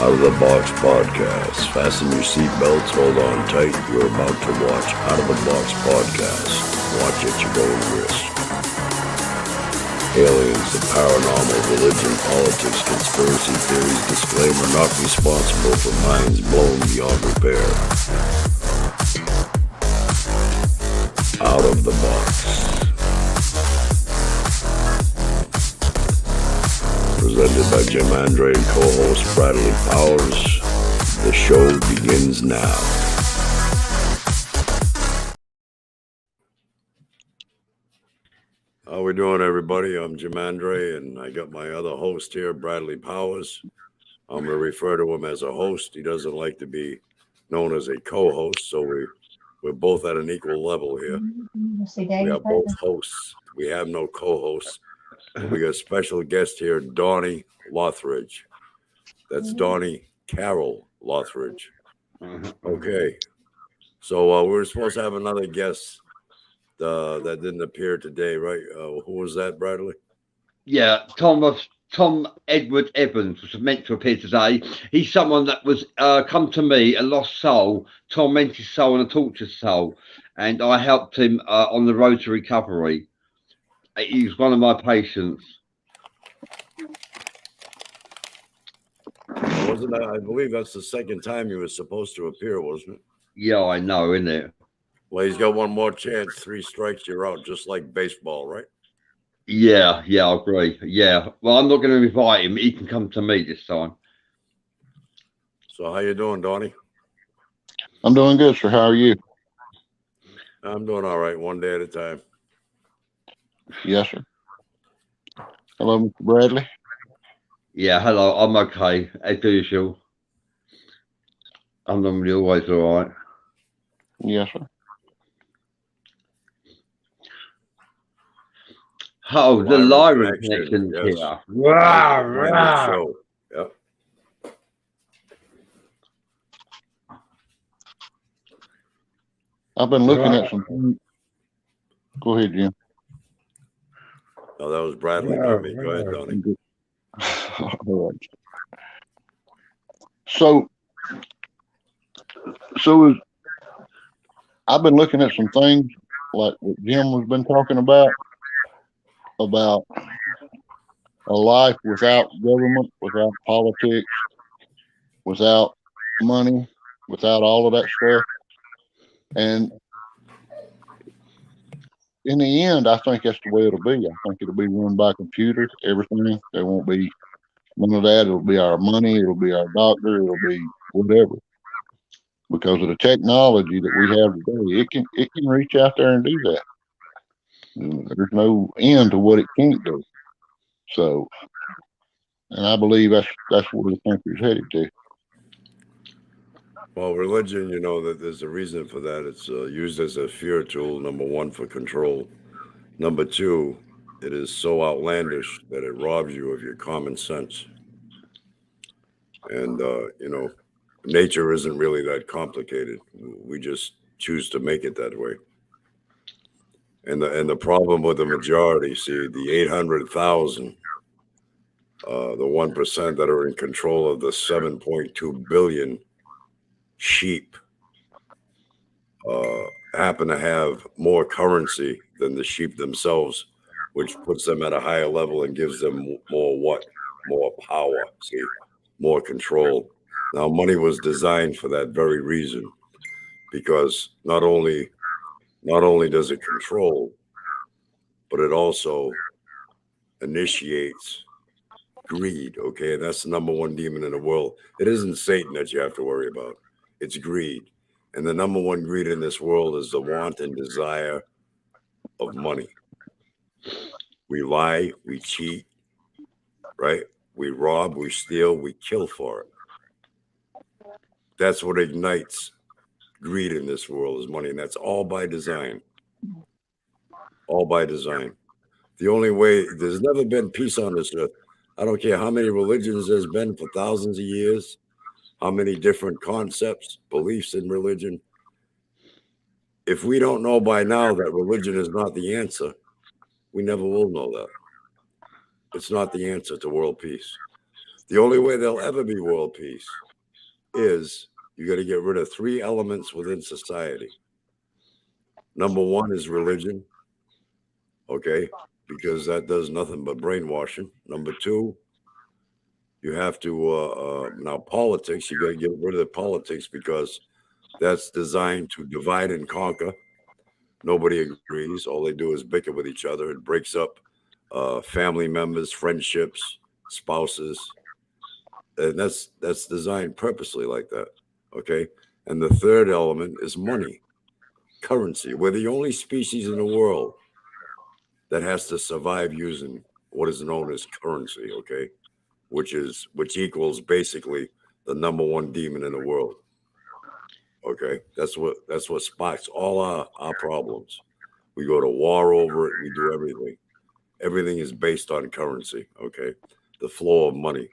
Out of the Box Podcast. Fasten your seatbelts, hold on tight. You're about to watch Out of the Box Podcast. Watch at your own risk. Aliens, the paranormal, religion, politics, conspiracy theories, disclaimer, not responsible for minds blown beyond repair. Out of the Box. Presented by Jim Andre and co-host Bradley Powers. The show begins now. How we doing, everybody? I'm Jim Andre, and I got my other host here, Bradley Powers. I'm going to refer to him as a host. He doesn't like to be known as a co-host, so we're both at an equal level here. We are both hosts. We have no co-hosts. We got a special guest here, Donnie Lothridge. That's Donnie Carol Lothridge. Okay. So we were supposed to have another guest that didn't appear today, right? Who was that, Bradley? Yeah, Tom Edward Evans was meant to appear today. He's someone that was come to me, a lost soul, tormented soul and a tortured soul. And I helped him on the road to recovery. He's one of my patients. Wasn't that? I believe that's the second time he was supposed to appear, wasn't it? Yeah, I know, isn't it? Well, he's got one more chance. 3 strikes, you're out, just like baseball, right? Yeah, I agree. Yeah. Well, I'm not going to invite him. He can come to me this time. So how you doing, Donnie? I'm doing good, sir. How are you? I'm doing all right, one day at a time. Yes, sir. Hello, Mr. Bradley. Yeah, hello. I'm okay, as usual. I'm normally always all right. Yes, sir. Oh, the Lyran connection yes. here. Show. Yep. I've been looking at some. Go ahead, Jim. Oh, that was Bradley, not me. Go ahead, Donnie. All right. So I've been looking at some things like what Jim has been talking about a life without government, without politics, without money, without all of that stuff. And in the end, I think that's the way it'll be. I think it'll be run by computers, everything. There won't be none of that. It'll be our money. It'll be our doctor. It'll be whatever. Because of the technology that we have today, it can reach out there and do that. There's no end to what it can't do. So, and I believe that's where the country's headed to. Well, religion, you know, that there's a reason for that. It's used as a fear tool, number one, for control. Number two, it is so outlandish that it robs you of your common sense. And, you know, nature isn't really that complicated. We just choose to make it that way. And the problem with the majority, see, the 800,000, the 1% that are in control of the 7.2 billion sheep happen to have more currency than the sheep themselves, which puts them at a higher level and gives them more power, see, more control. Now, money was designed for that very reason, because not only does it control, but it also initiates greed, okay? And that's the number one demon in the world. It isn't Satan that you have to worry about. It's greed. And the number one greed in this world is the want and desire of money. We lie, we cheat, right? We rob, we steal, we kill for it. That's what ignites greed in this world, is money. And that's all by design. All by design. The only way, there's never been peace on this earth. I don't care how many religions there's been for thousands of years, how many different concepts, beliefs in religion. If we don't know by now that religion is not the answer, we never will know that. It's not the answer to world peace. The only way there'll ever be world peace is you got to get rid of 3 elements within society. Number 1 is religion, okay, because that does nothing but brainwashing. Number 2, you have to now politics. You got to get rid of the politics because that's designed to divide and conquer. Nobody agrees. All they do is bicker with each other. It breaks up family members, friendships, spouses, and that's designed purposely like that. Okay, and the third element is money, currency. We're the only species in the world that has to survive using what is known as currency. Okay, which equals basically the number 1 demon in the world. Okay, that's what sparks all our problems. We go to war over it. We do everything. Everything is based on currency. Okay, the flow of money.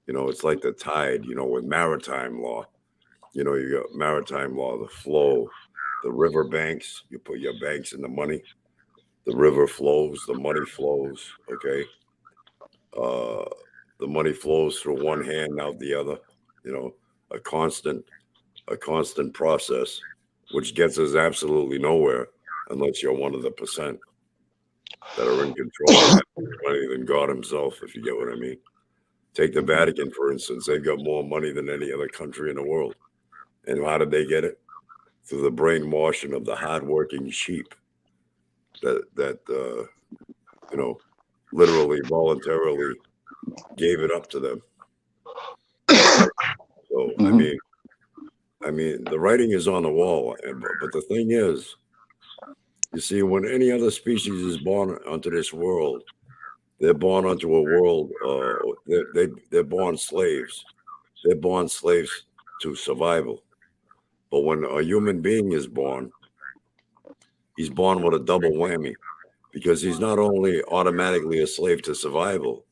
It's like the tide. With maritime law. You got maritime law, the flow, the river banks. You put your banks in the money. The river flows. The money flows. Okay. The money flows through one hand, out the other. A constant process, which gets us absolutely nowhere unless you're one of the percent that are in control of more money than God himself, if you get what I mean. Take the Vatican, for instance. They've got more money than any other country in the world. And how did they get it? Through the brainwashing of the hardworking sheep that literally, voluntarily gave it up to them. So, I mean, the writing is on the wall. But the thing is, you see, when any other species is born onto this world, they're born onto a world. They're born slaves. They're born slaves to survival. But when a human being is born, he's born with a double whammy, because he's not only automatically a slave to survival,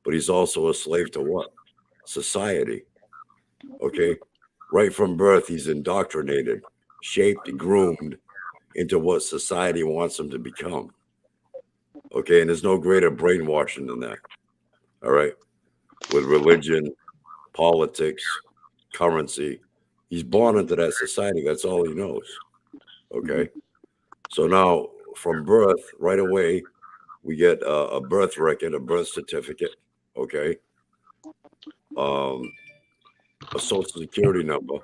but he's also a slave to what? Society. Okay? Right from birth, he's indoctrinated, shaped, groomed into what society wants him to become. Okay? And there's no greater brainwashing than that. All right? With religion, politics, currency. He's born into that society. That's all he knows. Okay? So now, from birth, right away, we get a birth record, a birth certificate. Okay? A social security number.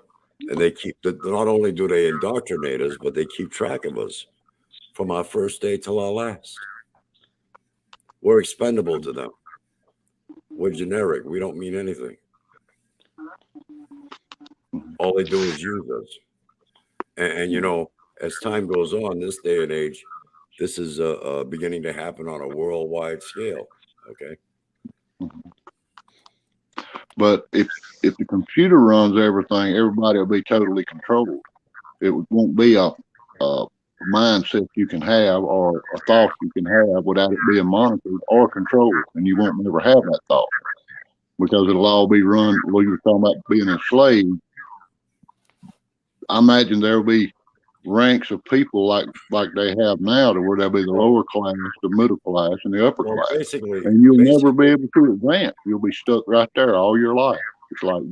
And they not only do they indoctrinate us, but they keep track of us from our first day till our last. We're expendable to them. We're generic. We don't mean anything. All they do is use us. And as time goes on, this day and age, this is beginning to happen on a worldwide scale. Okay. But if the computer runs everything, everybody will be totally controlled. It won't be a mindset you can have or a thought you can have without it being monitored or controlled, and you won't never have that thought because it'll all be run. When you're talking about being enslaved, I imagine there'll be ranks of people like they have now, to where there'll be the lower class, the middle class, and the upper class. Basically, and you'll never be able to advance. You'll be stuck right there all your life. It's like,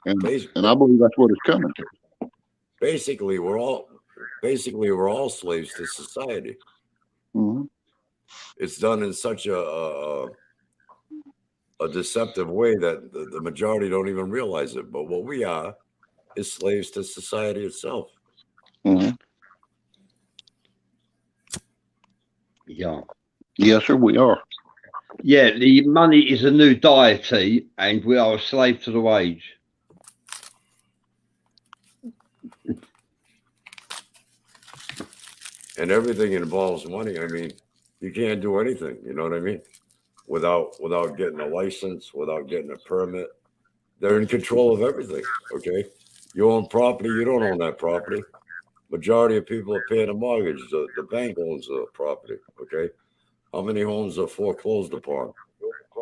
and I believe that's what it's coming to. Basically, we're all slaves to society. Mm-hmm. It's done in such a deceptive way that the majority don't even realize it. But what we are is slaves to society itself. Mm-hmm. Yeah. Yes, sir, we are. Yeah, the money is a new deity, and we are a slave to the wage. And everything involves money. I mean, you can't do anything, you know what I mean? Without getting a license, without getting a permit. They're in control of everything. Okay. You own property, you don't own that property. Majority of people are paying a mortgage. The bank owns the property. Okay. How many homes are foreclosed upon?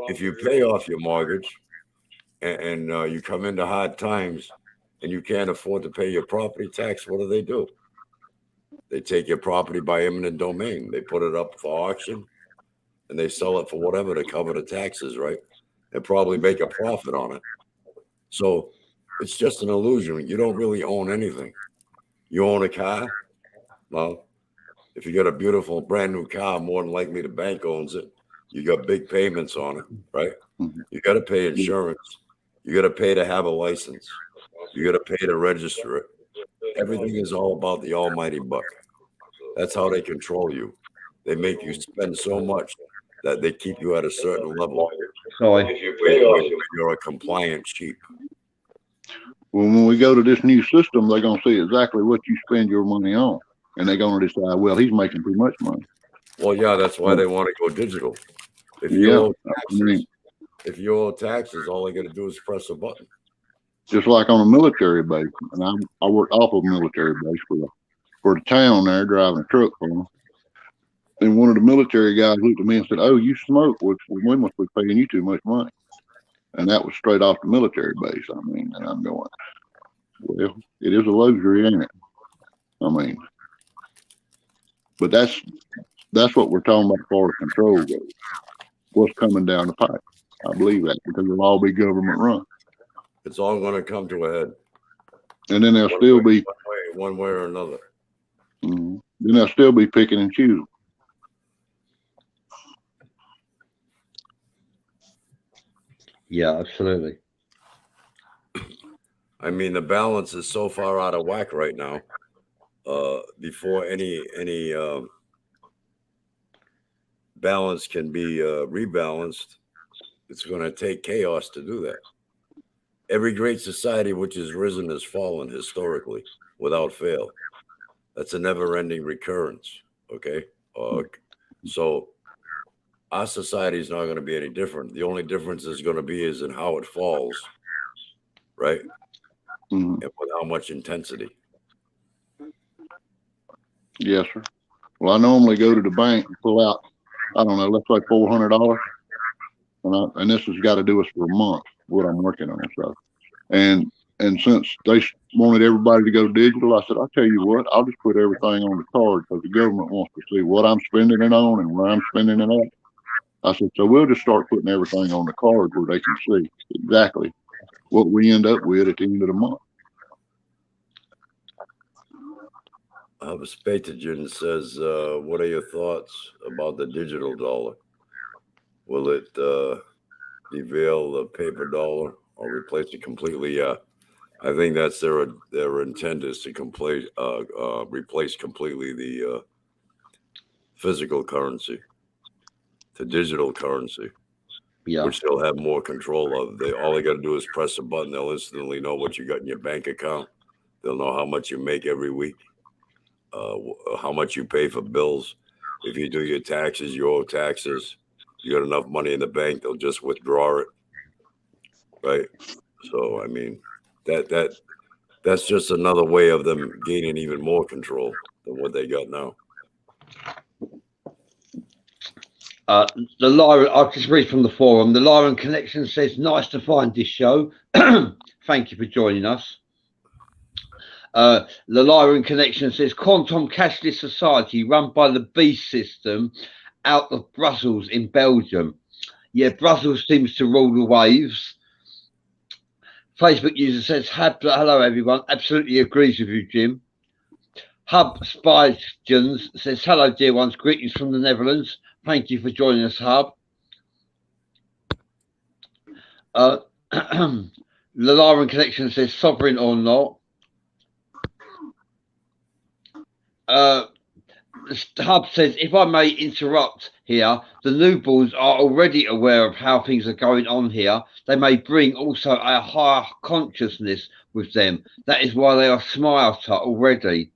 If you pay off your mortgage and you come into hard times and you can't afford to pay your property tax, what do? They take your property by eminent domain. They put it up for auction and they sell it for whatever to cover the taxes, right? and probably make a profit on it. So it's just an illusion. You don't really own anything. You own a car. Well, if you got a beautiful brand new car, more than likely the bank owns it. You got big payments on it, right? Mhm. You got to pay insurance. You got to pay to have a license. You got to pay to register it. Everything is all about the almighty buck. That's how they control you. They make you spend so much that they keep you at a certain level. Sorry. where You're a compliant sheep. Well, when we go to this new system, they're going to see exactly what you spend your money on. And they're going to decide, well, he's making too much money. Well, yeah, that's why they want to go digital. If you Yeah. owe I taxes, mean, all they got to do is press a button. just like on a military base. And I worked off of a military base for the town there, driving a truck for them. And one of the military guys looked at me and said, "Oh, you smoke? Well, we must be paying you too much money." And that was straight off the military base. I mean, and I'm going, well, it is a luxury, ain't it? I mean, but that's what we're talking about as far as control goes. What's coming down the pipe? I believe that because it'll all be government run. It's all going to come to a head. And then there'll still be one way or another. Then they'll still be picking and choosing. Yeah, absolutely. I mean, the balance is so far out of whack right now. Before any balance can be rebalanced, it's going to take chaos to do that. Every great society which has risen has fallen historically, without fail. That's a never-ending recurrence. Okay, so our society is not going to be any different. The only difference is going to be is in how it falls, right? Mm-hmm. And with how much intensity. Yes, sir. Well, I normally go to the bank and pull out, I don't know, let's say $400, and this has got to do us for a month. What I'm working on, so and since they wanted everybody to go digital, I said, I'll tell you what, I'll just put everything on the card because the government wants to see what I'm spending it on and where I'm spending it at. I said, so we'll just start putting everything on the card where they can see exactly what we end up with at the end of the month. Spatagen says, what are your thoughts about the digital dollar? Will it derail the paper dollar or replace it completely? Yeah, I think that's their intent is to replace completely the physical currency to digital currency, which they'll have more control of. All they got to do is press a button. They'll instantly know what you got in your bank account. They'll know how much you make every week, how much you pay for bills. If you do your taxes, you owe taxes. You got enough money in the bank, they'll just withdraw it, right? So I mean, that's just another way of them gaining even more control than what they got now. The Lyran, I'll just read from the forum. The Lyran Connection says, nice to find this show. Thank you for joining us. The Lyran Connection says, quantum cashless society run by the beast system out of Brussels in Belgium. Yeah, Brussels seems to rule the waves. Facebook user says, hello everyone. Absolutely agrees with you, Jim. Hub Spigens says, hello dear ones, greetings from the Netherlands. Thank you for joining us, Hub. The Lyran Connection says, sovereign or not. Hub says, if I may interrupt here, the newborns are already aware of how things are going on here. They may bring also a higher consciousness with them. That is why they are smarter already.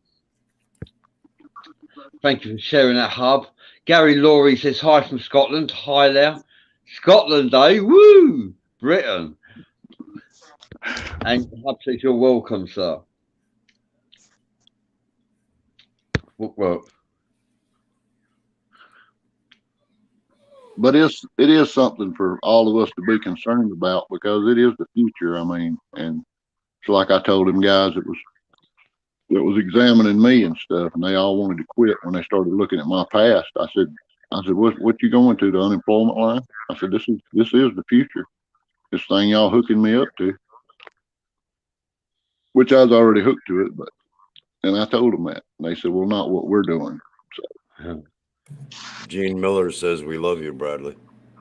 Thank you for sharing that, Hub. Gary Laurie says, hi from Scotland. Hi there. Scotland, eh? Woo! Britain. And Hub says, you're welcome, sir. Well, but it is something for all of us to be concerned about because it is the future. I mean, and it's like I told them guys that was examining me and stuff, and they all wanted to quit when they started looking at my past. I said, what you going to, the unemployment line? I said, this is the future. this thing y'all hooking me up to, which I was already hooked to it, but and I told them that. And they said, well, not what we're doing. So Gene Miller says we love you, Bradley.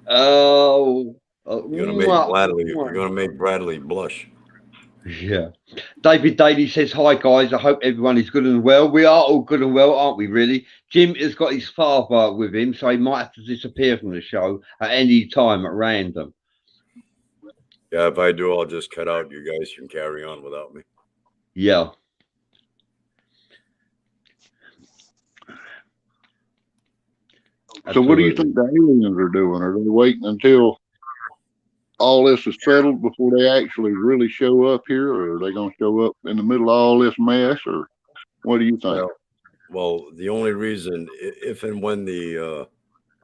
Oh, You're gonna make Bradley. You're gonna make Bradley blush. yeah. David Daly says, hi guys, I hope everyone is good and well. We are all good and well, aren't we, really? Jim has got his father with him, so he might have to disappear from the show at any time at random. Yeah, if I do, I'll just cut out. You guys can carry on without me. Yeah. So what do you think the aliens are doing? Are they waiting until all this is settled before they actually really show up here, or are they going to show up in the middle of all this mess, or what do you think? Well, the only reason, if and when the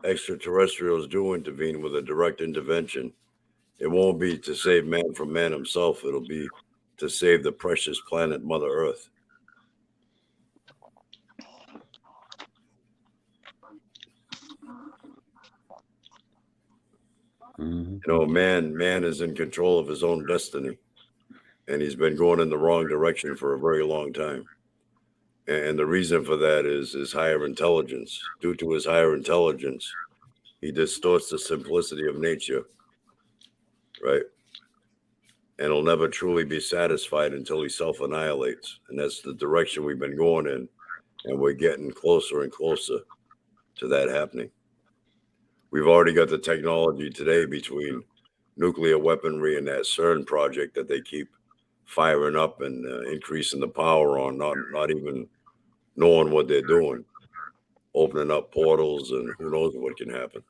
extraterrestrials do intervene with a direct intervention, it won't be to save man from man himself. It'll be to save the precious planet Mother Earth. You know, man is in control of his own destiny, and he's been going in the wrong direction for a very long time. And the reason for that is his higher intelligence. Due to his higher intelligence, he distorts the simplicity of nature, right? And he'll never truly be satisfied until he self-annihilates. And that's the direction we've been going in. And we're getting closer and closer to that happening. We've already got the technology today between nuclear weaponry and that CERN project that they keep firing up and increasing the power on, not even knowing what they're doing, opening up portals, and who knows what can happen.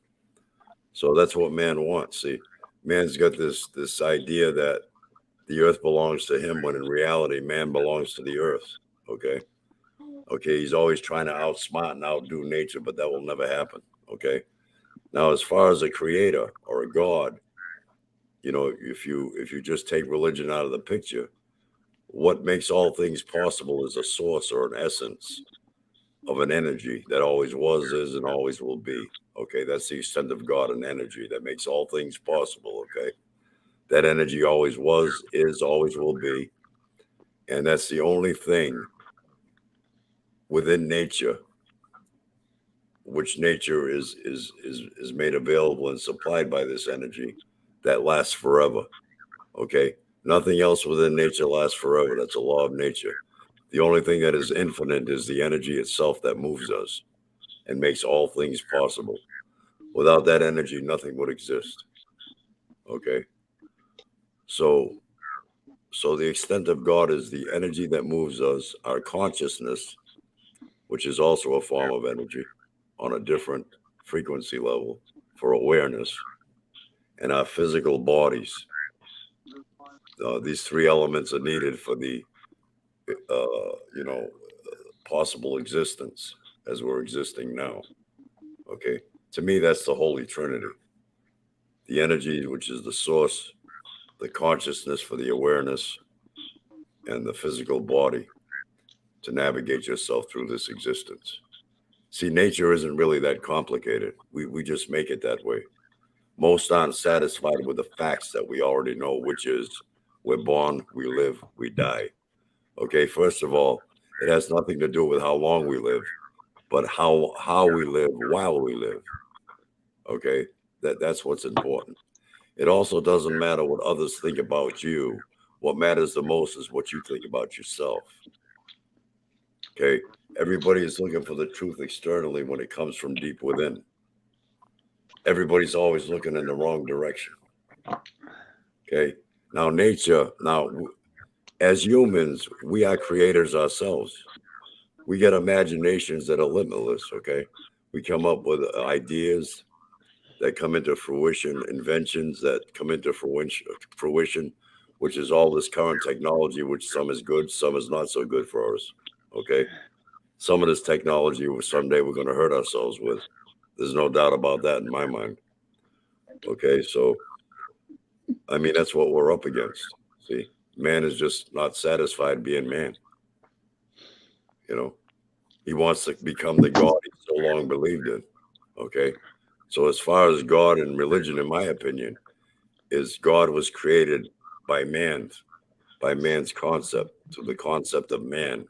So that's what man wants. See, man's got this idea that the earth belongs to him, when in reality, man belongs to the earth. Okay. He's always trying to outsmart and outdo nature, but that will never happen. Okay. Now, as far as a creator or a god, you know, if you just take religion out of the picture, what makes all things possible is a source or an essence of an energy that always was, is, and always will be. Okay, that's the extent of God and energy that makes all things possible. Okay, that energy always was, is, always will be, and that's the only thing within nature, which nature is made available and supplied by this energy, that lasts forever. Okay, nothing else within nature lasts forever. That's a law of nature. The only thing that is infinite is the energy itself that moves us and makes all things possible. Without that energy, nothing would exist. Okay. So the extent of God is the energy that moves us, our consciousness, which is also a form of energy on a different frequency level for awareness, and our physical bodies. These three elements are needed for the, possible existence as we're existing now. Okay. To me, that's the Holy Trinity. The energy, which is the source, the consciousness for the awareness, and the physical body to navigate yourself through this existence. See, nature isn't really that complicated. We just make it that way. Most aren't satisfied with the facts that we already know, which is we're born, we live, we die. Okay, first of all, it has nothing to do with how long we live, but how we live while we live. Okay, that's what's important. It also doesn't matter what others think about you. What matters the most is what you think about yourself. Okay, everybody is looking for the truth externally when it comes from deep within. Everybody's always looking in the wrong direction. Okay, now as humans, we are creators ourselves. We get imaginations that are limitless. Okay, we come up with ideas that come into fruition, inventions that come into fruition, which is all this current technology, which some is good, some is not so good for us. Okay, some of this technology someday we're going to hurt ourselves with. There's no doubt about that in my mind. Okay, so I mean, that's what we're up against. See, man is just not satisfied being man. You know, he wants to become the God he so long believed in. Okay, so as far as God and religion, in my opinion, is God was created by man's concept, to the concept of man.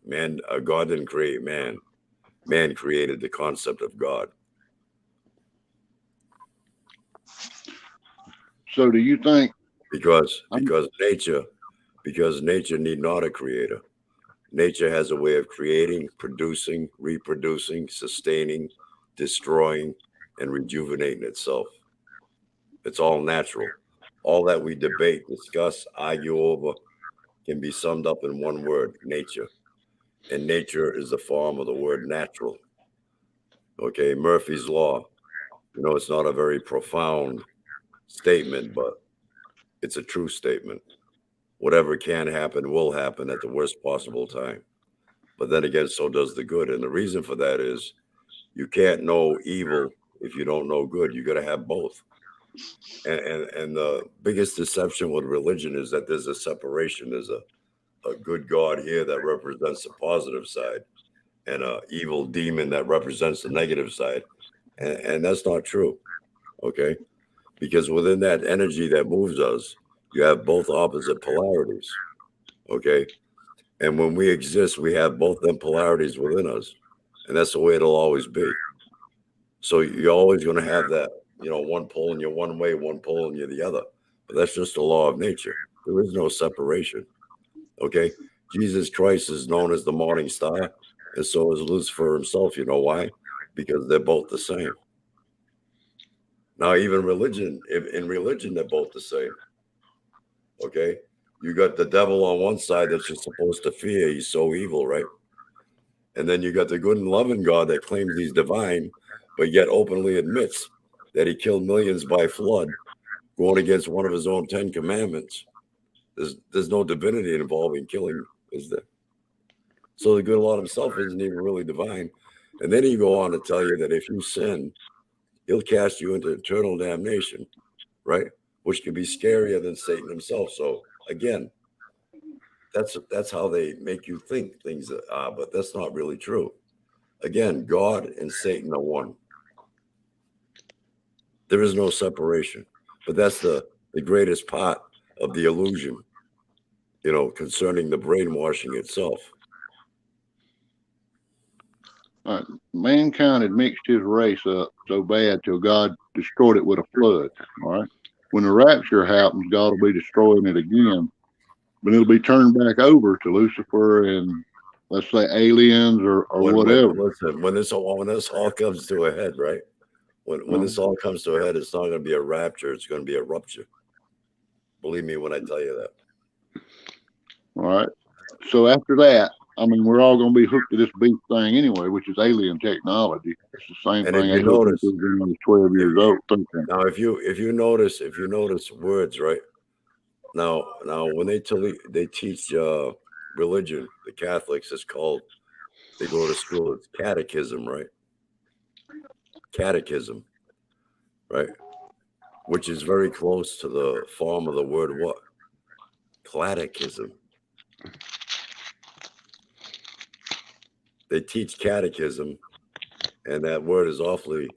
God didn't create man. Man created the concept of God. So do you think? Because nature need not a creator. Nature has a way of creating, producing, reproducing, sustaining, destroying, and rejuvenating itself. It's all natural. All that we debate, discuss, argue over can be summed up in one word: nature. And nature is the form of the word natural. Okay, Murphy's Law. You know, it's not a very profound statement, but it's a true statement. Whatever can happen will happen at the worst possible time. But then again, so does the good. And the reason for that is you can't know evil if you don't know good. You got to have both. And the biggest deception with religion is that there's a separation. There's a good God here that represents the positive side, and a evil demon that represents the negative side. And that's not true. Okay. Because within that energy that moves us, you have both opposite polarities. Okay. And when we exist, we have both them polarities within us. And that's the way it'll always be. So you're always going to have that, you know, one pulling you one way, one pulling you the other. But that's just the law of nature. There is no separation. Okay. Jesus Christ is known as the morning star, and so is Lucifer himself. You know why? Because they're both the same. Now, even in religion, they're both the same. Okay. You got the devil on one side that you're supposed to fear. He's so evil, right? And then you got the good and loving God that claims he's divine, but yet openly admits that he killed millions by flood, going against one of his own 10 commandments. There's no divinity involving killing, is there? So the good Lord himself isn't even really divine. And then he go on to tell you that if you sin, he'll cast you into eternal damnation, right? Which can be scarier than Satan himself. So again, that's how they make you think things are, but that's not really true. Again, God and Satan are one. There is no separation. But that's the greatest part of the illusion, you know, concerning the brainwashing itself. Mankind had mixed his race up so bad till God destroyed it with a flood. All right. When the rapture happens, God will be destroying it again, but it'll be turned back over to Lucifer and, let's say, aliens or whatever. Listen, when this all comes to a head, right? When this all comes to a head, it's not going to be a rapture. It's going to be a rupture. Believe me when I tell you that. All right. So after that, I mean, we're all going to be hooked to this beast thing anyway, which is alien technology. It's the same And thing. if you notice, when I was 12 years old. Now, if you notice words, right? Now, when they teach religion, the Catholics, it's called. They go to school. It's catechism, right? Catechism, right? Which is very close to the form of the word what? Catechism. They teach catechism, and that word is awfully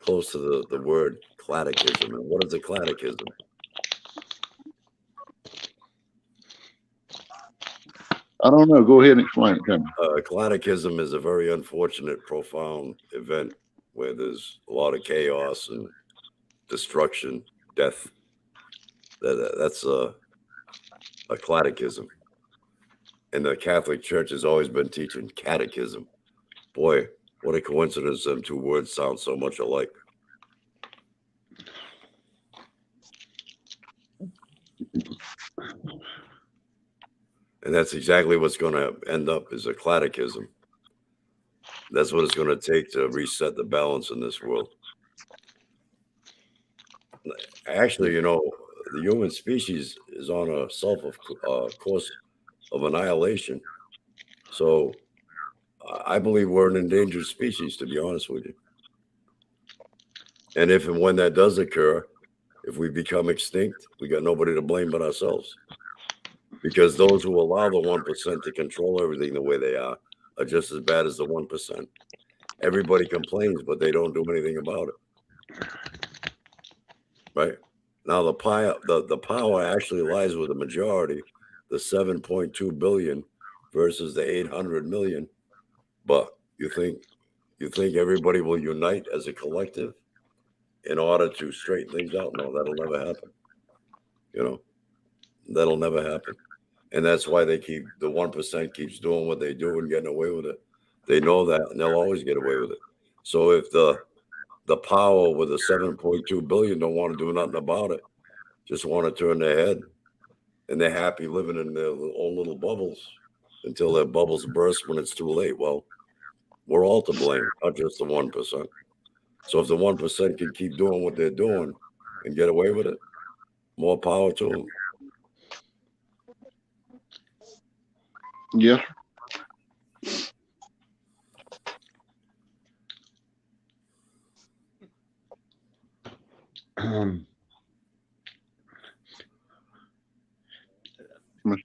close to the word catechism. And what is a catechism? I don't know. Go ahead and explain it to me. Catechism is a very unfortunate, profound event where there's a lot of chaos and destruction, death. That's a catechism. And the Catholic Church has always been teaching catechism. Boy, what a coincidence them two words sound so much alike. And that's exactly what's going to end up is a catechism. That's what it's going to take to reset the balance in this world. Actually, you know, the human species is on a course of annihilation. So I believe we're an endangered species, to be honest with you. And if and when that does occur, if we become extinct, we got nobody to blame but ourselves. Because those who allow the 1% to control everything the way they are just as bad as the 1%. Everybody complains, but they don't do anything about it. Right? Now the power actually lies with the majority, the 7.2 billion versus the 800 million. But you think everybody will unite as a collective in order to straighten things out? No, that'll never happen. You know, that'll never happen. And that's why the 1% keeps doing what they do and getting away with it. They know that, and they'll always get away with it. So if the power with the 7.2 billion don't want to do nothing about it, just want to turn their head, and they're happy living in their own little bubbles until their bubbles burst when it's too late. Well, we're all to blame, not just the 1%. So if the 1% can keep doing what they're doing and get away with it, more power to them. Yes. Mr.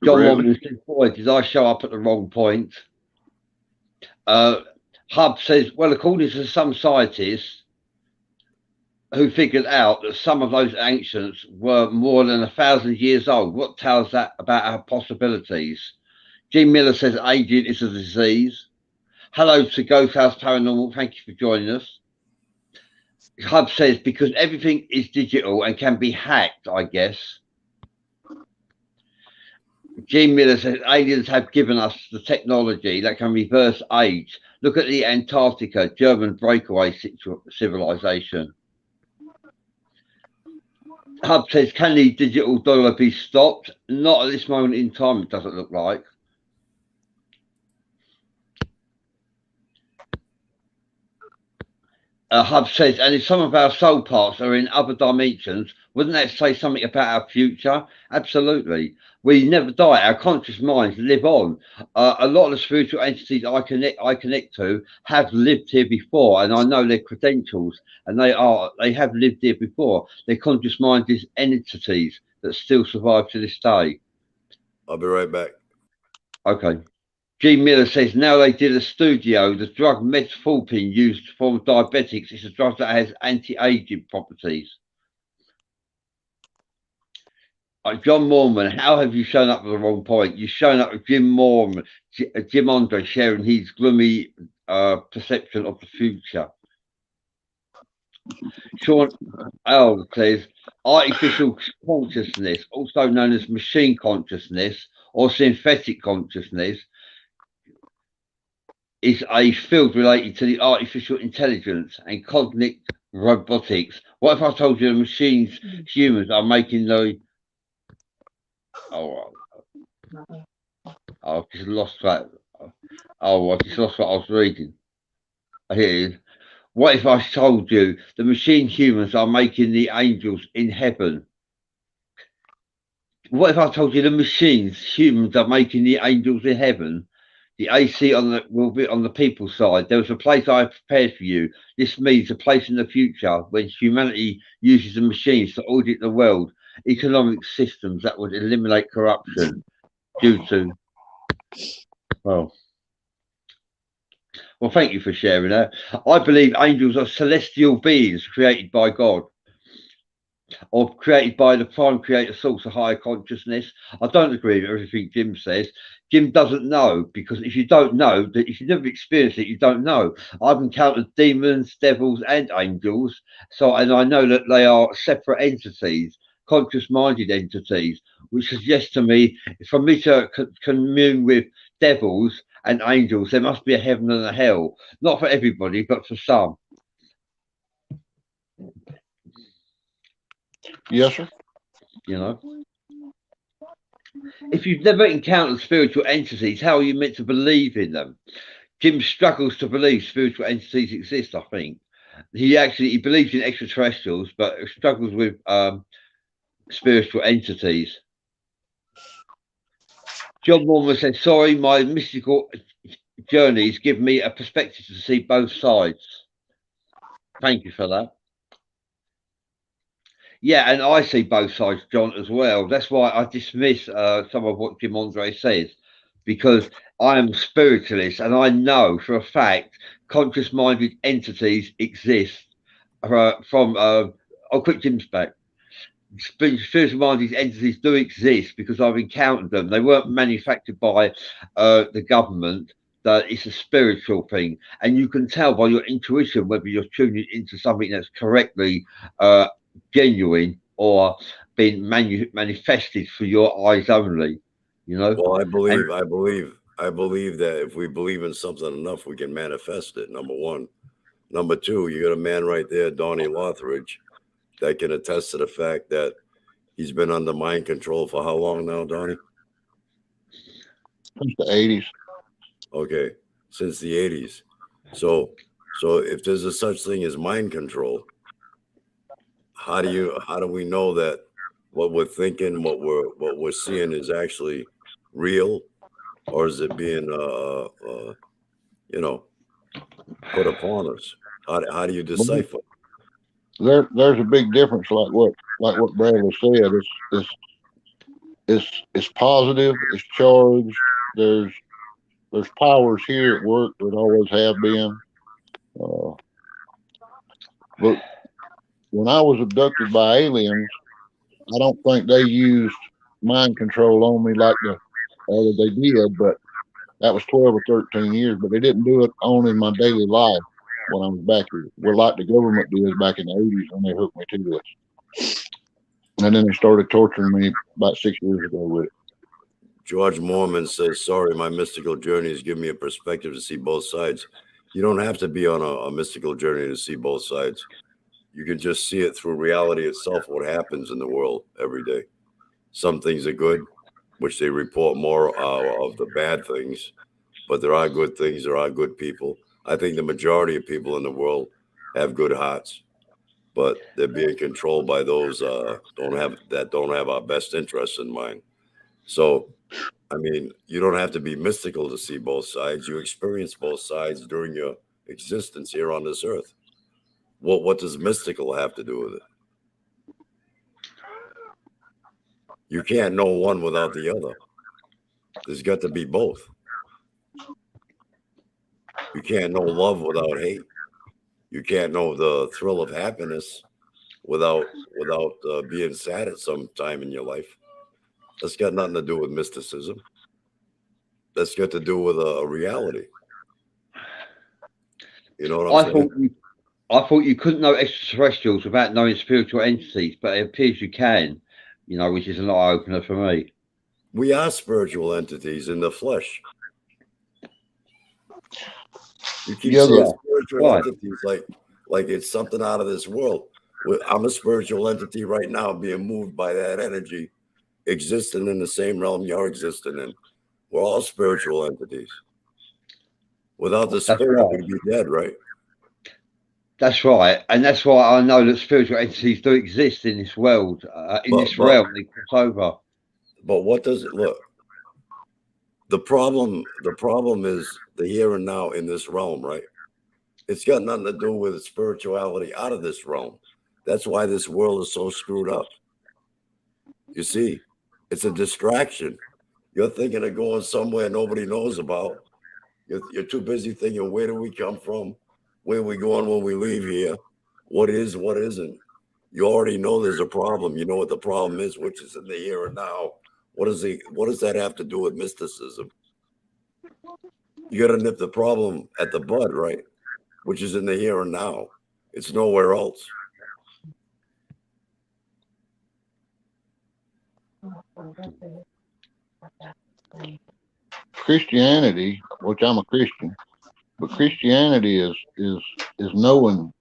John Bradley? Morgan says, boy, did I show up at the wrong point? Hub says, well, according to some scientists who figured out that some of those ancients were more than 1,000 years old. What tells that about our possibilities? Jim Miller says aging is a disease. Hello to Ghost House Paranormal. Thank you for joining us. Hub says, because everything is digital and can be hacked, I guess. Jim Miller says aliens have given us the technology that can reverse age. Look at the Antarctica German breakaway civilization. Hub says, can the digital dollar be stopped? Not at this moment in time, it doesn't look like. Hub says, and if some of our soul parts are in other dimensions, wouldn't that say something about our future? Absolutely. We never die. Our conscious minds live on. A lot of the spiritual entities I connect to have lived here before, and I know their credentials, and they have lived here before. Their conscious mind is entities that still survive to this day. I'll be right back. Okay. G. Miller says, now they did a studio. The drug metformin used for diabetics is a drug that has anti-aging properties. John Mormon, how have you shown up at the wrong point? You've shown up with Jim Mormon, Jim Andre sharing his gloomy perception of the future. Sean L says, artificial consciousness, also known as machine consciousness or synthetic consciousness, is a field related to the artificial intelligence and cognitive robotics. What if I told you the machines humans are making the... I've just lost that. I just lost what I was reading. Here. What if I told you the machine humans are making the angels in heaven? What if I told you the machines humans are making the angels in heaven? The AC will be on the people's side. There was a place I prepared for you. This means a place in the future when humanity uses the machines to audit the world, economic systems that would eliminate corruption due to... Well, thank you for sharing that. I believe angels are celestial beings created by God, or created by the prime creator source of higher consciousness. I don't agree with everything Jim says. Jim doesn't know, because if you don't know, that if you never experienced it, you don't know. I've encountered demons, devils, and angels, and I know that they are separate entities, conscious-minded entities, which suggests to me, for me to commune with devils and angels, there must be a heaven and a hell. Not for everybody, but for some. Yes, sir. You know, if you've never encountered spiritual entities, how are you meant to believe in them? Jim struggles to believe spiritual entities exist. I think he believes in extraterrestrials, but struggles with spiritual entities. John Mormon says, sorry, my mystical journeys give me a perspective to see both sides. Thank you for that. Yeah, and I see both sides, John, as well. That's why I dismiss some of what Jim Andre says, because I am a spiritualist and I know for a fact conscious-minded entities exist from... I'll quick Jim's back. spiritual mind, these entities do exist because I've encountered them. They weren't manufactured by the government. That it's a spiritual thing, and you can tell by your intuition whether you're tuning into something that's correctly genuine or been manifested for your eyes only. You know. Well, And I believe that if we believe in something enough, we can manifest it. Number one. Number two, you got a man right there, Donnie Lothridge, that can attest to the fact that he's been under mind control for how long now, Donnie? Since the 80s. Okay, since the 80s. So if there's a such thing as mind control, how do we know that what we're thinking, what we're seeing is actually real, or is it being put upon us? How do you decipher? There's a big difference, like what Bradley said. It's positive, it's charged. There's powers here at work that always have been. But when I was abducted by aliens, I don't think they used mind control on me like they did, but that was 12 or 13 years. But they didn't do it on in my daily life when I was back here. Well, like the government did back in the 80s when they hooked me to this. And then they started torturing me about 6 years ago with it. George Mormon says, sorry, my mystical journey has given me a perspective to see both sides. You don't have to be on a mystical journey to see both sides. You can just see it through reality itself, what happens in the world every day. Some things are good, which they report more of the bad things, but there are good things, there are good people. I think the majority of people in the world have good hearts, but they're being controlled by those don't have our best interests in mind. So, I mean, you don't have to be mystical to see both sides. You experience both sides during your existence here on this earth. What does mystical have to do with it? You can't know one without the other. There's got to be both. You can't know love without hate. You can't know the thrill of happiness without being sad at some time in your life. That's got nothing to do with mysticism. That's got to do with a reality. You know what I'm saying? I thought you couldn't know extraterrestrials without knowing spiritual entities, but it appears you can, which is an eye opener for me. We are spiritual entities in the flesh. You keep saying spiritual entities like it's something out of this world. I'm a spiritual entity right now being moved by that energy, existing in the same realm you're existing in. We're all spiritual entities. Without the spirit, we'd be dead, right? That's right, and that's why I know that spiritual entities do exist in this world, this realm. They cross over. But what does it look? The problem is the here and now in this realm, right? It's got nothing to do with spirituality out of this realm. That's why this world is so screwed up. You see, it's a distraction. You're thinking of going somewhere nobody knows about. You're too busy thinking, where do we come from? Where are we going when we leave here? What is, what isn't? You already know there's a problem. You know what the problem is, which is in the here and now. What does that have to do with mysticism? You got to nip the problem at the bud, right? Which is in the here and now. It's nowhere else. Christianity, which I'm a Christian, but Christianity is knowing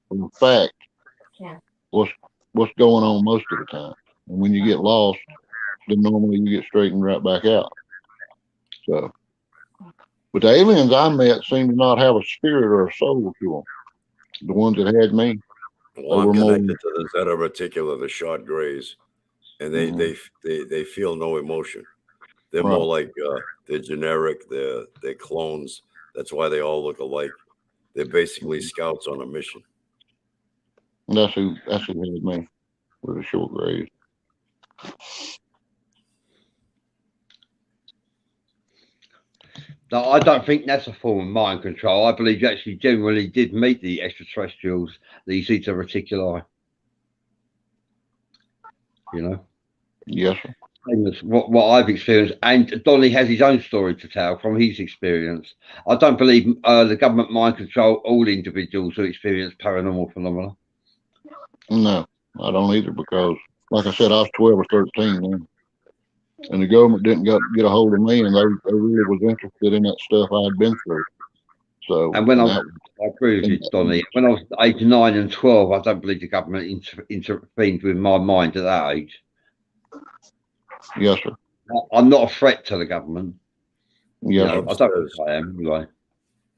for a fact what's going on most of the time. And when you get lost, then normally you get straightened right back out. So, but the aliens I met seem to not have a spirit or a soul to them. The ones that had me. Well, I'm connected to the Zeta Reticula, the short grays, and they feel no emotion. They're more like they're generic. They're clones. That's why they all look alike. They're basically scouts on a mission. And that's who had me with the short grays. No, I don't think that's a form of mind control. I believe you actually genuinely did meet the extraterrestrials, the Zeta Reticuli. You know. Yes, sir. That's what I've experienced, and Donnie has his own story to tell from his experience. I don't believe the government mind control all individuals who experience paranormal phenomena. No, I don't either because, like I said, I was 12 or 13 then, and the government didn't get a hold of me, and they really was interested in that stuff I had been through. So, And when and I that, agree with you, Donnie, when I was age 9 and 12, I don't believe the government intervened with my mind at that age. yes, sir. I'm not a threat to the government. Yes, You know, I don't think I am. Anyway.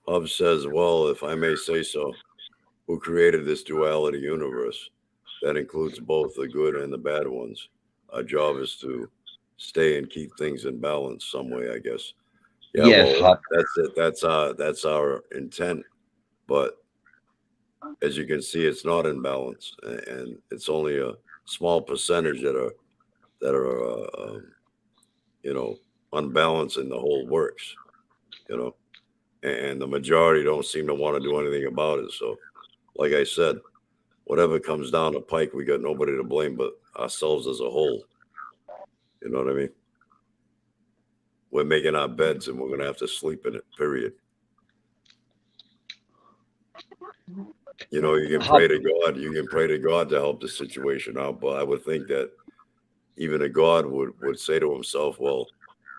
Hobbes says, well, if I may say so, who created this duality universe that includes both the good and the bad ones? Our job is to stay and keep things in balance some way, I guess. Yeah, Yes, well, that's it. That's our intent. But as you can see, it's not in balance, and it's only a small percentage that are you know, unbalanced in the whole works. You know, and the majority don't seem to want to do anything about it. So, like I said, whatever comes down the pike, we got nobody to blame but ourselves as a whole. You know what I mean? We're making our beds and we're going to have to sleep in it, period. You know, you can pray to God. You can pray to God to help the situation out. But I would think that even a God would say to himself, well,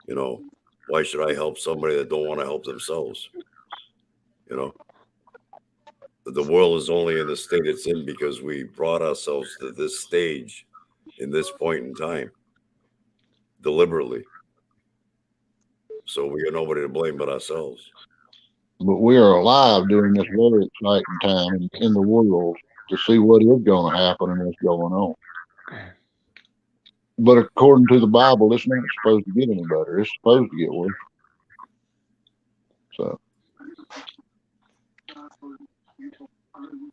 you know, why should I help somebody that don't want to help themselves? You know, the world is only in the state it's in because we brought ourselves to this stage in this point in time deliberately. So we got nobody to blame but ourselves. but we are alive during this very exciting time in the world to see what is going to happen and what's going on. But according to the Bible, it's not supposed to get any better. It's supposed to get worse. So,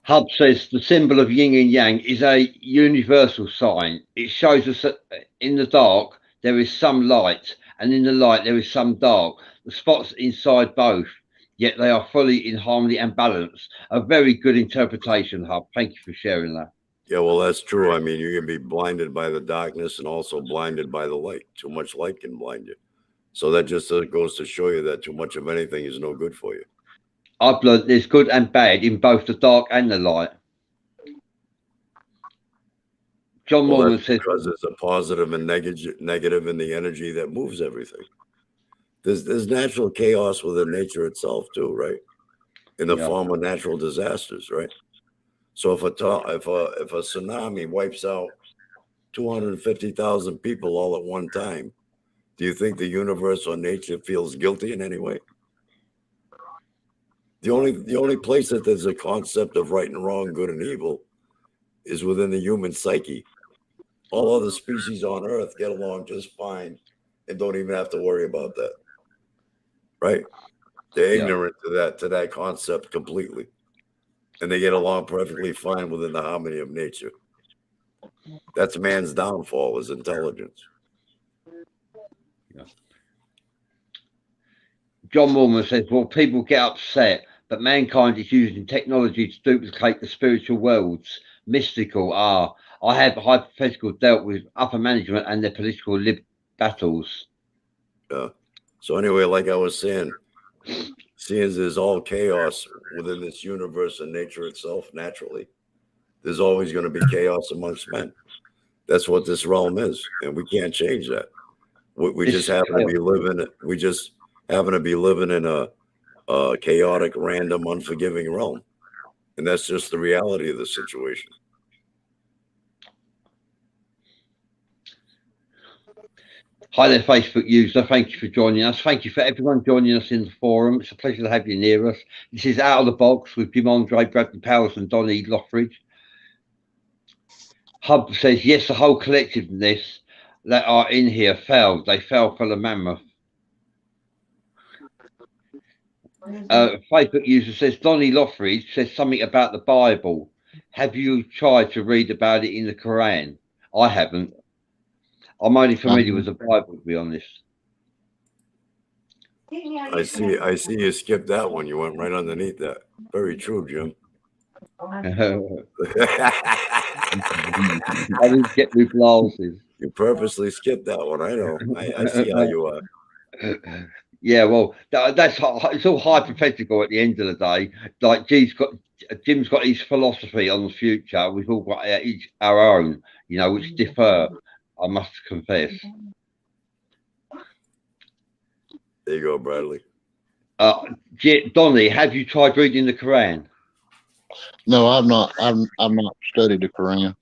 Hub says the symbol of yin and yang is a universal sign. It shows us that in the dark there is some light, and in the light there is some dark. The spots inside both, yet they are fully in harmony and balance. A very good interpretation, Hub. Thank you for sharing that. Yeah, well, that's true. I mean, you can be blinded by the darkness and also blinded by the light. Too much light can blind you. So that just goes to show you that too much of anything is no good for you. I've learned there's good and bad in both the dark and the light. John Well, Mormon that's says because there's a positive and negative in the energy that moves everything. There's natural chaos within nature itself too, right? In the form of natural disasters, right? So if a tsunami wipes out 250,000 people all at one time, do you think the universe or nature feels guilty in any way? The only place that there's a concept of right and wrong, good and evil, is within the human psyche. All other species on Earth get along just fine and don't even have to worry about that. Right? They're ignorant to that concept completely. And they get along perfectly fine within the harmony of nature. That's man's downfall, is intelligence. Yeah. John Mormon says, well, people get upset, but mankind is using technology to duplicate the spiritual worlds. Mystical. I have hypothetical dealt with upper management and their political battles. Yeah. So anyway, like I was saying, seeing as there's all chaos within this universe and nature itself, naturally, there's always going to be chaos amongst men. That's what this realm is, and we can't change that. We just happen to be living. We just happen to be living in a chaotic, random, unforgiving realm, and that's just the reality of the situation. Hi there, Facebook user. Thank you for joining us. Thank you for everyone joining us in the forum. It's a pleasure to have you near us. This is Out of the Box with Jim Andre, Bradley Powers, and Donnie Lothridge. Hub says, yes, the whole collectiveness that are in here failed. They fell for the mammoth. Facebook user says, Donnie Lothridge says something about the Bible. Have you tried to read about it in the Quran? I haven't. I'm only familiar with the Bible, to be honest. I see you skipped that one. You went right underneath that. Very true, Jim. I didn't get new glasses. You purposely skipped that one. I know. I see how you are. Yeah, well, it's all hypothetical at the end of the day. Like Jim's got his philosophy on the future. We've all got each our own, which differ. I must confess. There you go, Bradley. Donnie, have you tried reading the Quran? No, I've not. I've not studied the Quran.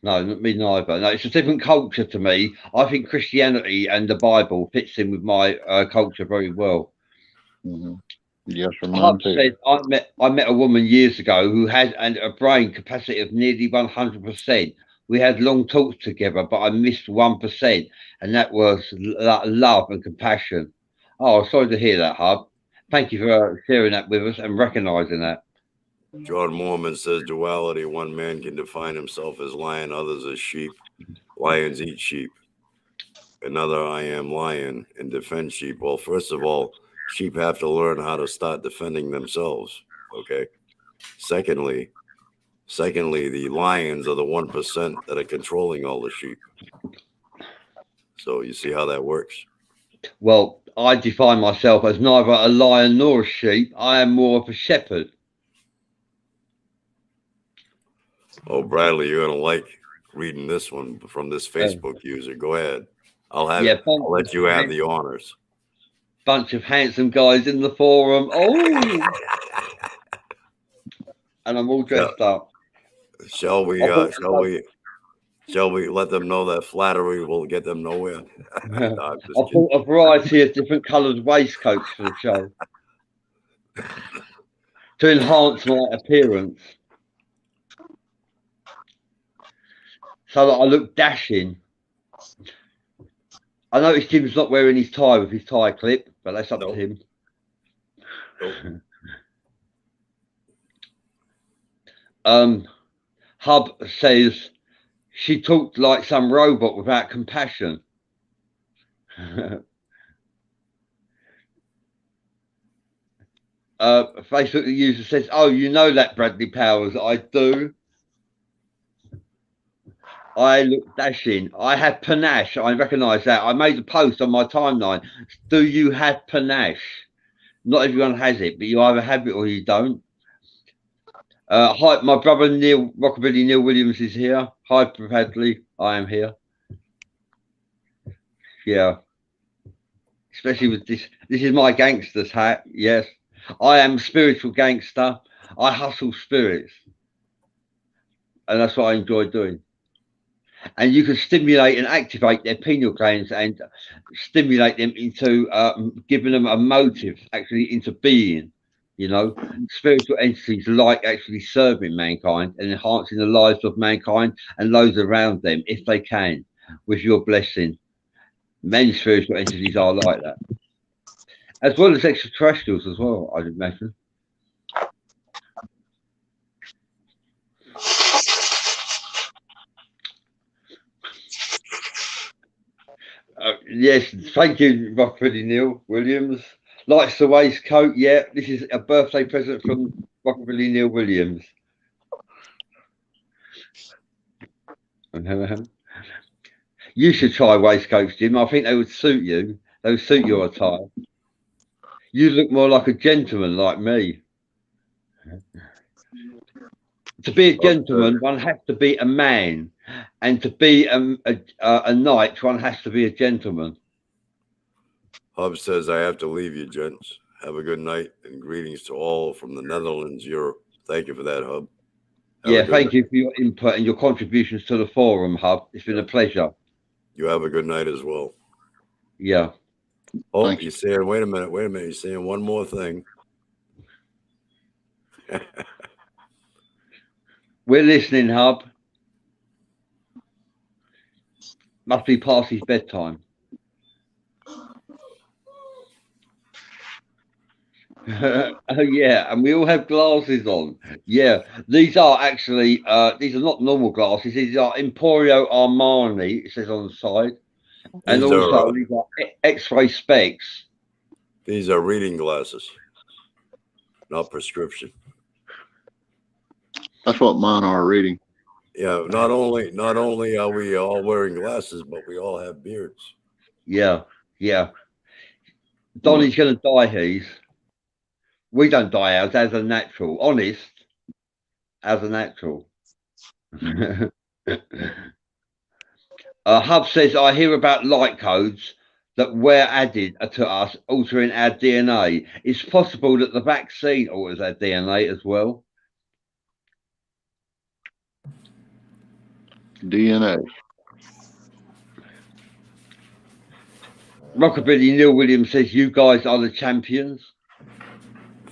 No, me neither. No, it's a different culture to me. I think Christianity and the Bible fits in with my culture very well. Mm-hmm. Yes, for mine Hub too. said I met a woman years ago who had a brain capacity of nearly 100%. We had long talks together, but I missed 1%, and that was love and compassion. Oh, sorry to hear that, Hub. Thank you for sharing that with us and recognizing that. John Mormon says duality. One man can define himself as lion, others as sheep. Lions eat sheep. Another, I am lion, and defend sheep. Well, first of all, sheep have to learn how to start defending themselves. Okay. Secondly, the lions are the 1% that are controlling all the sheep. So you see how that works. Well, I define myself as neither a lion nor a sheep. I am more of a shepherd. Oh, Bradley, you're gonna like reading this one from this Facebook user. Go ahead. I'll let you have the honors. Bunch of handsome guys in the forum. Oh, and I'm all dressed up. Shall we let them know that flattery will get them nowhere? No, I bought a variety of different coloured waistcoats for the show to enhance my appearance, so that I look dashing. I noticed Jim's not wearing his tie with his tie clip, but that's up to him. Nope. Hub says she talked like some robot without compassion. Facebook user says, "Oh, you know that, Bradley Powers." I do. I look dashing. I have panache. I recognise that. I made a post on my timeline. Do you have panache? Not everyone has it, but you either have it or you don't. Hi, my brother Rockabilly Neil Williams is here. Hi, Bradley. I am here. Yeah. Especially with this. This is my gangster's hat. Yes. I am a spiritual gangster. I hustle spirits. And that's what I enjoy doing. And you can stimulate and activate their pineal glands and stimulate them into giving them a motive, actually, into being. Spiritual entities like actually serving mankind and enhancing the lives of mankind and those around them, if they can, with your blessing. Many spiritual entities are like that, as well as extraterrestrials as well, I'd imagine. Yes, thank you, Rockabilly Neil Williams. Likes the waistcoat. Yeah, this is a birthday present from Rockabilly Neil Williams. You should try waistcoats, Jim. I think they would suit you. They would suit your attire. You look more like a gentleman, like me. To be a gentleman, one has to be a man, and to be a knight, one has to be a gentleman. Hub says, I have to leave you, gents. Have a good night and greetings to all from the Netherlands, Europe. Thank you for that, Hub. Thank you for your input and your contributions to the forum, Hub. It's been a pleasure. You have a good night as well. Yeah. Oh, you're saying, wait a minute. You're saying one more thing. We're listening, Hub. Must be past his bedtime. Oh yeah, and we all have glasses on. Yeah, these are actually these are not normal glasses. These are Emporio Armani. It says on the side, and these are X-ray specs. These are reading glasses, not prescription. That's what mine are, reading. Yeah, not only are we all wearing glasses, but we all have beards. Yeah, yeah. Donnie's going to die. We don't die ours as a natural. Honest, as a natural. Hub says, I hear about light codes that were added to us, altering our DNA. It's possible that the vaccine alters our DNA as well. DNA. Rockabilly Neil Williams says, you guys are the champions.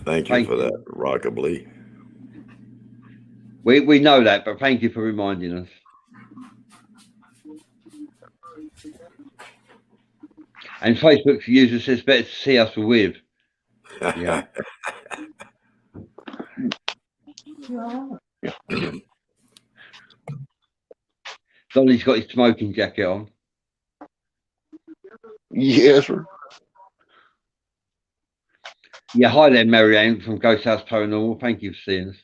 Thank you for that, Rockabilly. We know that, but thank you for reminding us. And Facebook's user says, better to see us with. Yeah. Donnie's got his smoking jacket on. Yes, sir. Yeah, hi there, Marianne from Ghost House Paranormal. Thank you for seeing us.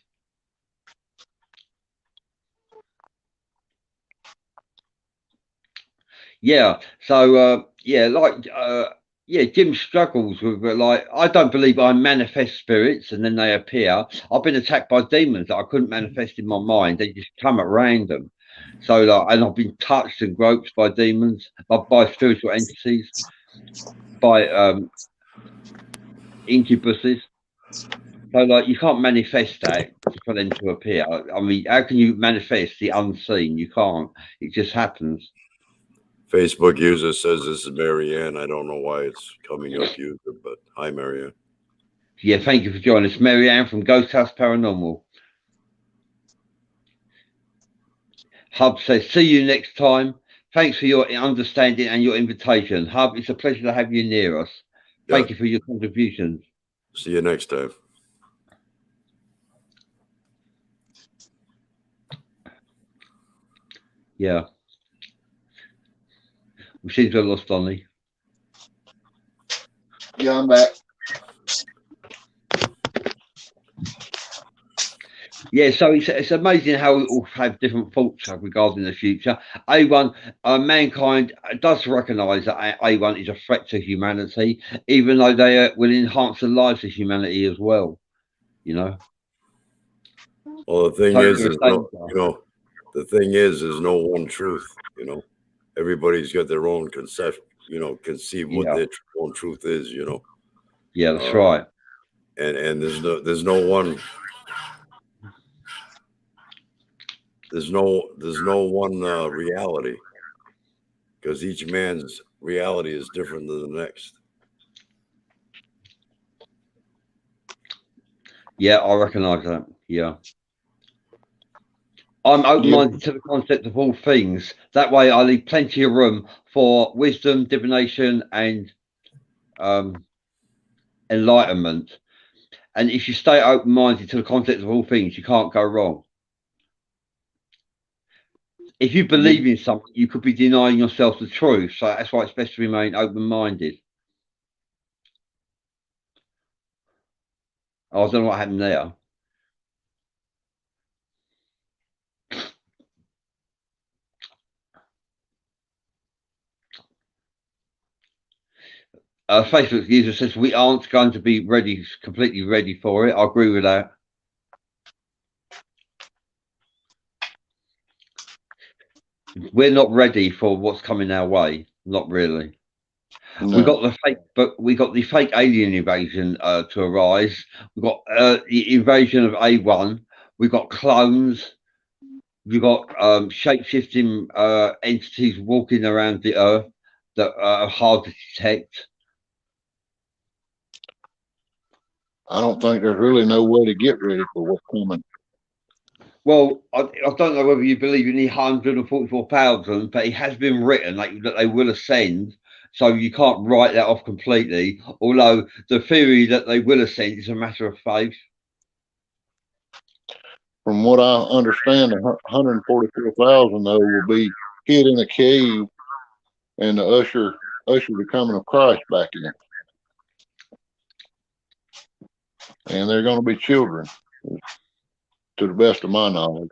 Yeah, so Jim struggles with I don't believe I manifest spirits and then they appear. I've been attacked by demons that I couldn't manifest in my mind. They just come at random. So and I've been touched and groped by demons, by spiritual entities, by incubuses. So you can't manifest that for them to appear. I mean, how can you manifest the unseen? You can't. It just happens. Facebook user says this is Marianne. I don't know why it's coming up user, but hi, Marianne. Yeah, thank you for joining us, Marianne from Ghost House Paranormal. Hub says, see you next time. Thanks for your understanding and your invitation. Hub, it's a pleasure to have you near us. Thank you for your contributions. See you next time. Yeah. We seem to have lost Donnie. Yeah, I'm back. Yeah, so it's amazing how we all have different thoughts regarding the future. A1, mankind does recognise that A1 is a threat to humanity, even though they will enhance the lives of humanity as well. You know. Well, the thing is the thing is, there's no one truth. You know, everybody's got their own concept. You know, conceive what their own truth is. You know. Yeah, that's right. And there's no one. There's no one reality, because each man's reality is different than the next. Yeah, I recognise that. Yeah. I'm open-minded to the concept of all things. That way I leave plenty of room for wisdom, divination, and enlightenment. And if you stay open-minded to the concept of all things, you can't go wrong. If you believe in something, you could be denying yourself the truth. So that's why it's best to remain open-minded. I don't know what happened there. Facebook user says we aren't going to be completely ready for it. I agree with that. We're not ready for what's coming our way. Not really. No. We got the fake alien invasion to arise. We've got the invasion of A1. We've got clones. We've got shape-shifting entities walking around the earth that are hard to detect. I don't think there's really no way to get ready for what's coming. Well, I don't know whether you believe in the 144,000, but it has been written that they will ascend. So you can't write that off completely. Although the theory that they will ascend is a matter of faith. From what I understand, 144,000 though will be hid in a cave, and to usher the coming of Christ back in. And they're going to be children, to the best of my knowledge.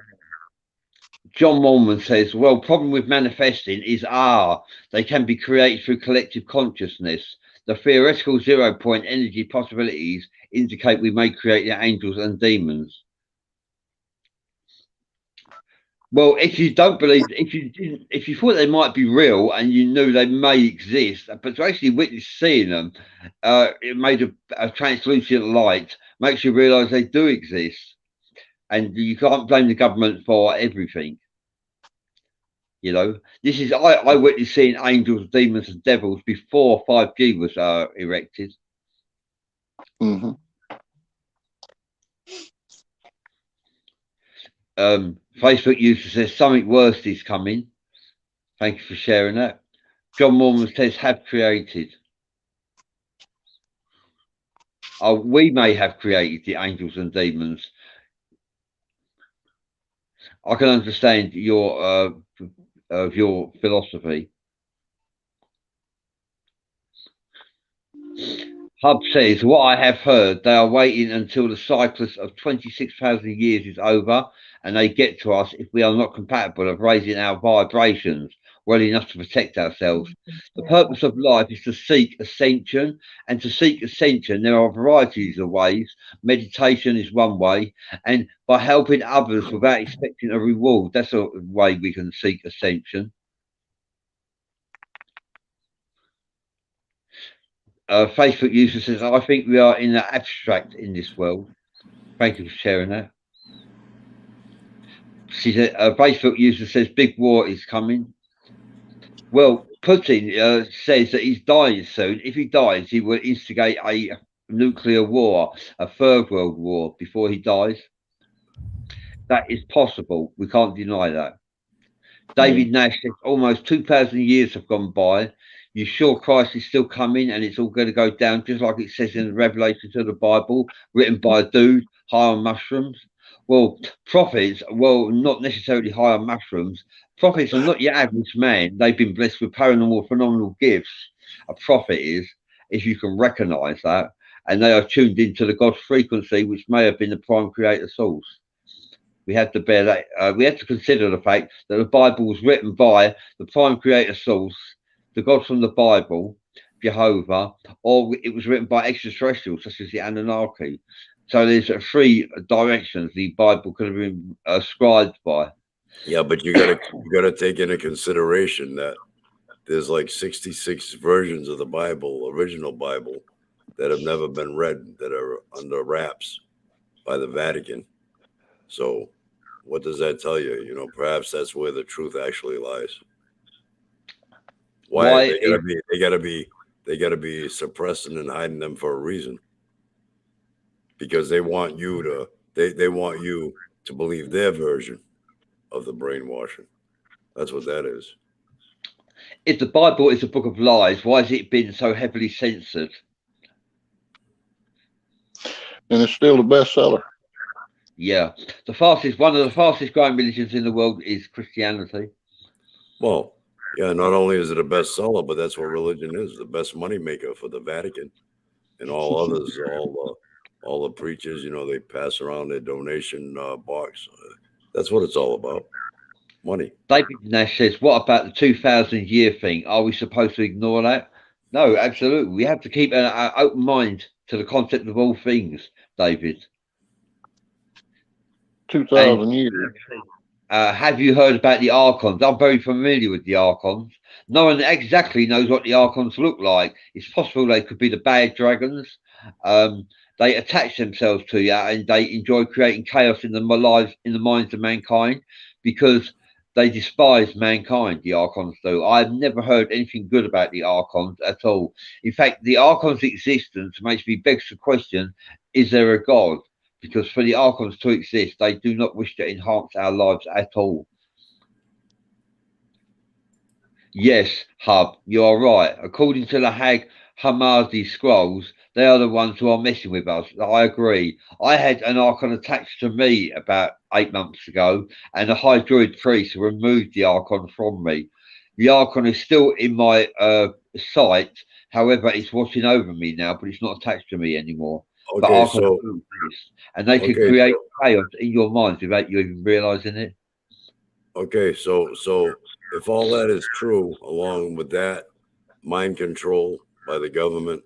John Mormon says, well, problem with manifesting is they can be created through collective consciousness. The theoretical 0-point energy possibilities indicate we may create the angels and demons. Well, if you don't believe, if you thought they might be real and you knew they may exist, but to actually witness seeing them, it made a translucent light, makes you realise they do exist, and you can't blame the government for everything. You know, this is I witnessed seeing angels, demons, and devils before 5G was erected. Mm-hmm. Facebook user says something worse is coming. Thank you for sharing that. John Mormon says have created. We may have created the angels and demons. I can understand your philosophy. Hub says, what I have heard, they are waiting until the cyclus of 26,000 years is over and they get to us if we are not compatible of raising our vibrations well enough to protect ourselves. The purpose of life is to seek ascension, and to seek ascension, there are varieties of ways. Meditation is one way, and by helping others without expecting a reward, that's a way we can seek ascension. Facebook user says, I think we are in the abstract in this world. Thank you for sharing that. She said, Facebook user says, big war is coming. Well, Putin says that he's dying soon. If he dies, he will instigate a nuclear war, a third world war, before he dies. That is possible. We can't deny that. David Nash says, almost 2,000 years have gone by. You sure Christ is still coming and it's all going to go down just like it says in the Revelations of the Bible, written by a dude high on mushrooms? Well, prophets, well, not necessarily high on mushrooms. Prophets are not your average man. They've been blessed with paranormal, phenomenal gifts. A prophet is, if you can recognize that, and they are tuned into the God frequency, which may have been the prime creator source. We have to bear that. We have to consider the fact that the Bible was written by the prime creator source, the God from the Bible, Jehovah, or it was written by extraterrestrials such as the Anunnaki. So there's three directions the Bible could have been ascribed by. Yeah, but you gotta take into consideration that there's like 66 versions of the Bible, original Bible, that have never been read, that are under wraps by the Vatican. So what does that tell you? You know, perhaps that's where the truth actually lies. Why they gotta be suppressing and hiding them for a reason. Because they want you to believe their version of the brainwashing. That's what that is. If the Bible is a book of lies, why has it been so heavily censored? And it's still the bestseller. Yeah, one of the fastest growing religions in the world is Christianity. Well, yeah, not only is it a bestseller, but that's what religion is, the best moneymaker for the Vatican and all others, all the preachers, you know, they pass around their donation box. That's what it's all about. Money. David Nash says, what about the 2,000 year thing? Are we supposed to ignore that? No, absolutely. We have to keep an open mind to the concept of all things, David. 2,000 years. Have you heard about the archons? I'm very familiar with the archons. No one exactly knows what the archons look like. It's possible they could be the bad dragons. They attach themselves to you and they enjoy creating chaos in the minds of mankind because they despise mankind, the archons do. I've never heard anything good about the archons at all. In fact, the archons' existence makes me beg to question, is there a God? Because for the archons to exist, they do not wish to enhance our lives at all. Yes, Hub, you are right. According to the Hag Hammadi scrolls, they are the ones who are messing with us. I agree. I had an archon attached to me about 8 months ago, and the High Druid priest removed the archon from me. The archon is still in my sight. However, it's watching over me now, but it's not attached to me anymore. Okay, and they can create chaos in your minds without you even realizing it. Okay, so if all that is true, along with that, mind control by the government,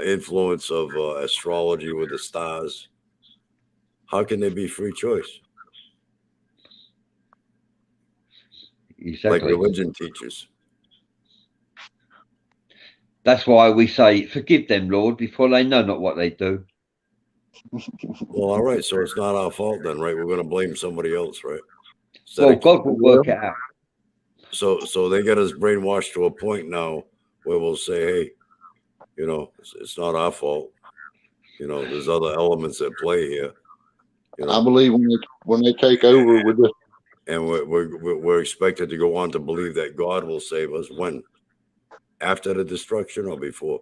influence of astrology with the stars, how can there be free choice? Like Exactly. religion teaches. That's why we say, "Forgive them, Lord, before they know not what they do." Well, all right, so it's not our fault then, right? We're going to blame somebody else, right? Instead Well, of God will work it out. so they get us brainwashed to a point now where we'll say, hey, it's not our fault. There's other elements at play here. I believe when they take over with this, And we're expected to go on to believe that God will save us when? After the destruction or before?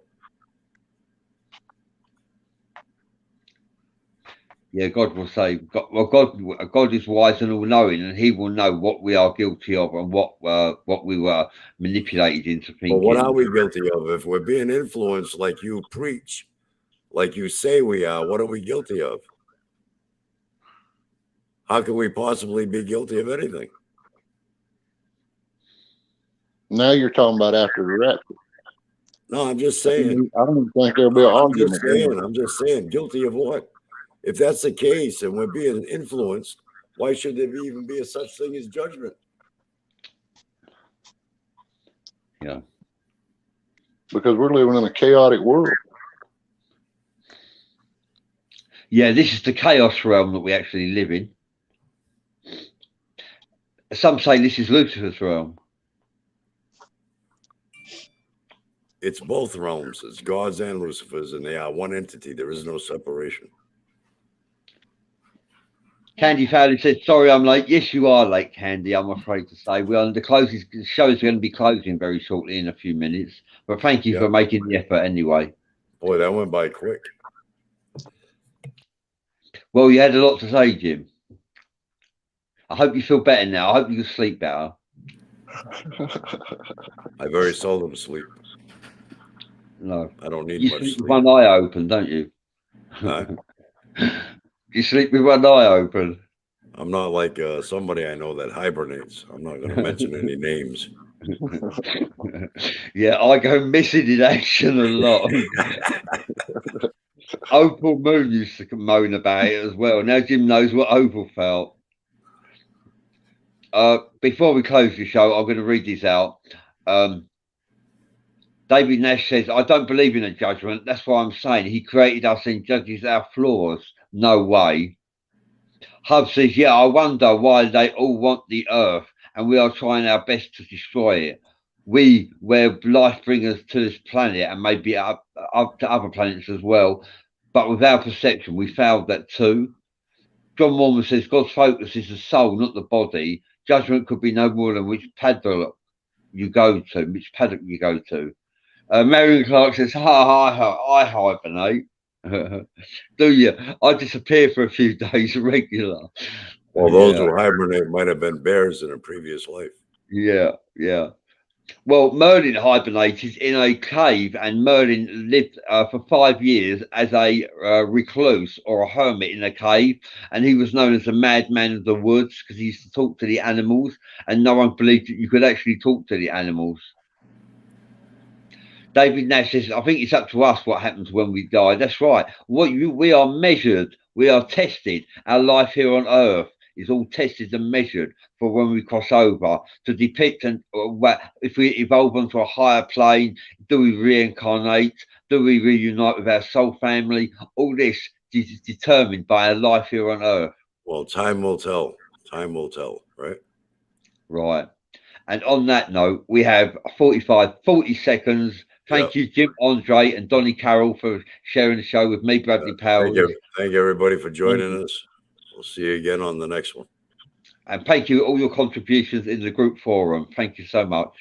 Yeah, God will say, God is wise and all-knowing, and He will know what we are guilty of and what we were manipulated into But what thinking. are we guilty of? If we're being influenced like you preach, like you say we are, what are we guilty of? How can we possibly be guilty of anything? now you're talking about after the rapture. No, I'm just saying. I don't think there'll be an argument. I'm just saying, guilty of what? If that's the case and we're being influenced, why should there even be a such thing as judgment? Yeah. Because we're living in a chaotic world. Yeah, this is the chaos realm that we actually live in. Some say this is Lucifer's realm. It's both realms. It's God's and Lucifer's, and they are one entity. There is no separation. Candy Fowler said, "Sorry, I'm late." Yes, you are late, Candy. I'm afraid to say we're on the closing. The show is going to be closing very shortly in a few minutes. But thank you for making the effort anyway. Boy, that went by quick. Well, you had a lot to say, Jim. I hope you feel better now. I hope you can sleep better. I very seldom sleep. No, I don't need you much sleep sleep. with one eye open, don't you? You sleep with one eye open. I'm not like somebody I know that hibernates. I'm not going to mention any names. Yeah, I go missing in action a lot. Opal Moon used to moan about it as well. Now Jim knows what Opal felt. Before we close the show, I'm going to read this out. David Nash says, "I don't believe in a judgment. That's why I'm saying He created us and judges our flaws. No way." Hub says, "Yeah, I wonder why they all want the Earth and we are trying our best to destroy it. We were life bringers to this planet and maybe up to other planets as well. But with our perception, we failed that too." John Mormon says, "God's focus is the soul, not the body. Judgment could be no more than which paddock you go to. Marion Clark says, I hibernate." Do you? I disappear for a few days regular. Well, those who hibernate might have been bears in a previous life. Yeah. Well, Merlin hibernated in a cave, and Merlin lived for 5 years as a recluse or a hermit in a cave, and he was known as the madman of the woods because he used to talk to the animals, and no one believed that you could actually talk to the animals. David Nash says, "I think it's up to us what happens when we die." That's right. We are measured. We are tested. Our life here on Earth is all tested and measured for when we cross over to depict and if we evolve onto a higher plane, do we reincarnate? Do we reunite with our soul family? All this is determined by our life here on Earth. Well, time will tell. Time will tell, right? Right. And on that note, we have 40 seconds. Thank you, Jim, Andre, and Donnie Carroll for sharing the show with me, Bradley Powers. Thank you, everybody, for joining us. We'll see you again on the next one. And thank you all your contributions in the group forum. Thank you so much.